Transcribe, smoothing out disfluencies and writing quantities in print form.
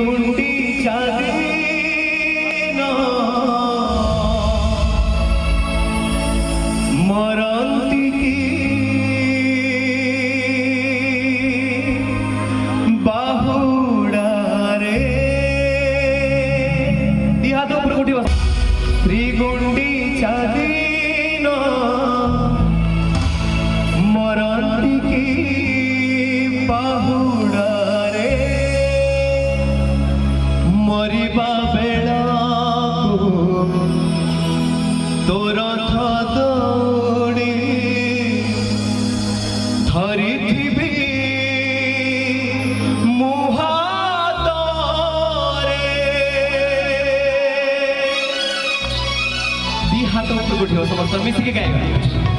गुंडी चादीन मरंती की बाहुड़ारे हाथ ऊपर उठी श्री गुंडी चादीन मरंती की बाहुड़ारे मरिबा बेलाकू तोर दौड़ी धरिथिबी मुहातरे दी हाथ ऊपर उठियो समस्त मिसिके गाइबा